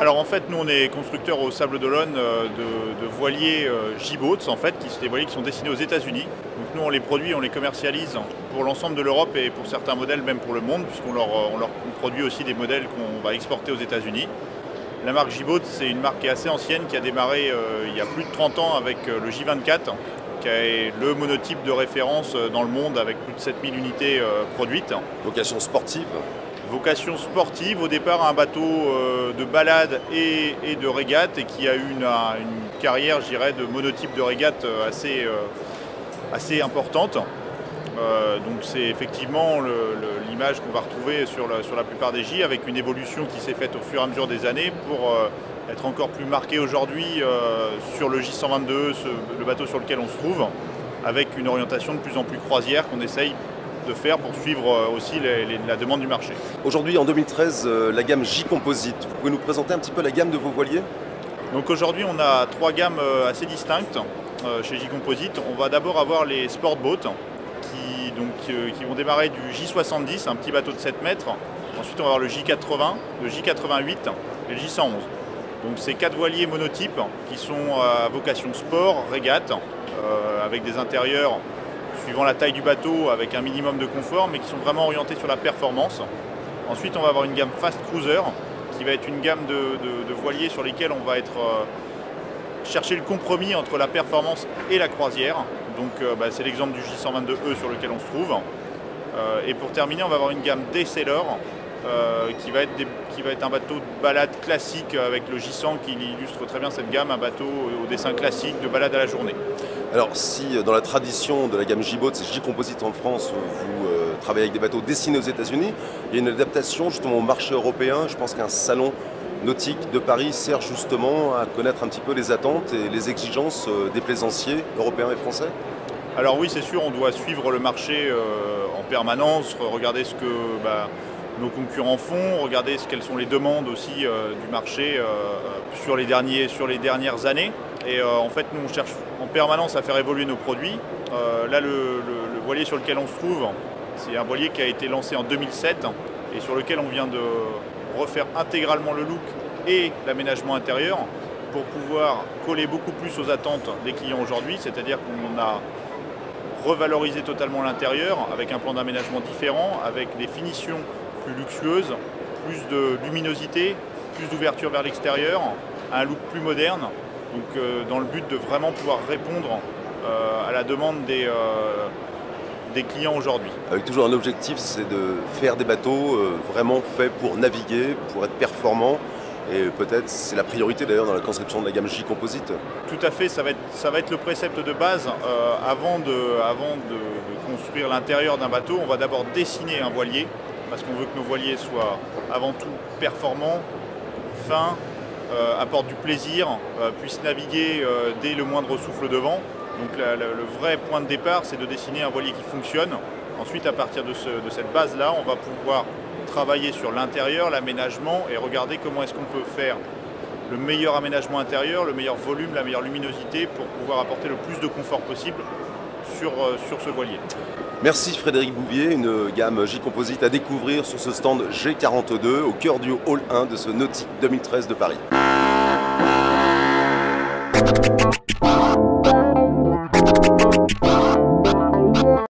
Alors en fait, nous on est constructeurs au Sable d'Olonne de voiliers J-Boats en fait, qui sont des voiliers qui sont destinés aux États-Unis. Donc nous on les produit, on les commercialise pour l'ensemble de l'Europe et pour certains modèles même pour le monde, puisqu'on leur produit aussi des modèles qu'on va exporter aux États-Unis. La marque J-Boats, c'est une marque qui est assez ancienne, qui a démarré il y a plus de 30 ans avec le J24, qui est le monotype de référence dans le monde avec plus de 7000 unités produites. Vocation sportive. Vocation sportive, au départ un bateau de balade et de régate et qui a eu une carrière, je dirais, de monotype de régate assez importante. Donc c'est effectivement l'image qu'on va retrouver sur la plupart des J, avec une évolution qui s'est faite au fur et à mesure des années pour être encore plus marquée aujourd'hui sur le J122, le bateau sur lequel on se trouve, avec une orientation de plus en plus croisière qu'on essaye de faire pour suivre aussi la demande du marché. Aujourd'hui, en 2013, la gamme J Composite. Vous pouvez nous présenter un petit peu la gamme de vos voiliers? Donc aujourd'hui, on a trois gammes assez distinctes chez J Composite. On va d'abord avoir les Sport Boats qui vont démarrer du J70, un petit bateau de 7 mètres. Ensuite, on va avoir le J80, le J88 et le J111. Donc ces quatre voiliers monotypes qui sont à vocation sport, régate, avec des intérieurs suivant la taille du bateau, avec un minimum de confort, mais qui sont vraiment orientés sur la performance. Ensuite, on va avoir une gamme Fast Cruiser, qui va être une gamme de voiliers sur lesquels on va chercher le compromis entre la performance et la croisière. Donc c'est l'exemple du J122E sur lequel on se trouve. Et pour terminer, on va avoir une gamme D-Sailor, qui va être un bateau de balade classique avec le J100 qui illustre très bien cette gamme, un bateau au dessin classique de balade à la journée. Alors si dans la tradition de la gamme J-Boats et J Composite en France, vous travaillez avec des bateaux destinés aux États-Unis, il y a une adaptation justement au marché européen. Je pense qu'un salon nautique de Paris sert justement à connaître un petit peu les attentes et les exigences des plaisanciers européens et français. Alors oui, c'est sûr, on doit suivre le marché en permanence, regarder ce que nos concurrents font, regarder quelles sont les demandes aussi du marché sur les dernières années. Et en fait, nous, on cherche en permanence à faire évoluer nos produits. Là, le voilier sur lequel on se trouve, c'est un voilier qui a été lancé en 2007 et sur lequel on vient de refaire intégralement le look et l'aménagement intérieur pour pouvoir coller beaucoup plus aux attentes des clients aujourd'hui, c'est-à-dire qu'on a revalorisé totalement l'intérieur avec un plan d'aménagement différent, avec des finitions plus luxueuses, plus de luminosité, plus d'ouverture vers l'extérieur, un look plus moderne, donc dans le but de vraiment pouvoir répondre à la demande des clients aujourd'hui. Avec toujours un objectif, c'est de faire des bateaux vraiment faits pour naviguer, pour être performants. Et peut-être c'est la priorité d'ailleurs dans la conception de la gamme J Composite. Tout à fait, ça va être le précepte de base. Avant de construire l'intérieur d'un bateau, on va d'abord dessiner un voilier, parce qu'on veut que nos voiliers soient avant tout performants, fins, apportent du plaisir, puissent naviguer dès le moindre souffle de vent. Donc le vrai point de départ, c'est de dessiner un voilier qui fonctionne. Ensuite, à partir de cette base-là, on va pouvoir travailler sur l'intérieur, l'aménagement et regarder comment est-ce qu'on peut faire le meilleur aménagement intérieur, le meilleur volume, la meilleure luminosité pour pouvoir apporter le plus de confort possible sur ce voilier. Merci Frédéric Bouvier, une gamme J Composite à découvrir sur ce stand G42 au cœur du Hall 1 de ce Nautique 2013 de Paris.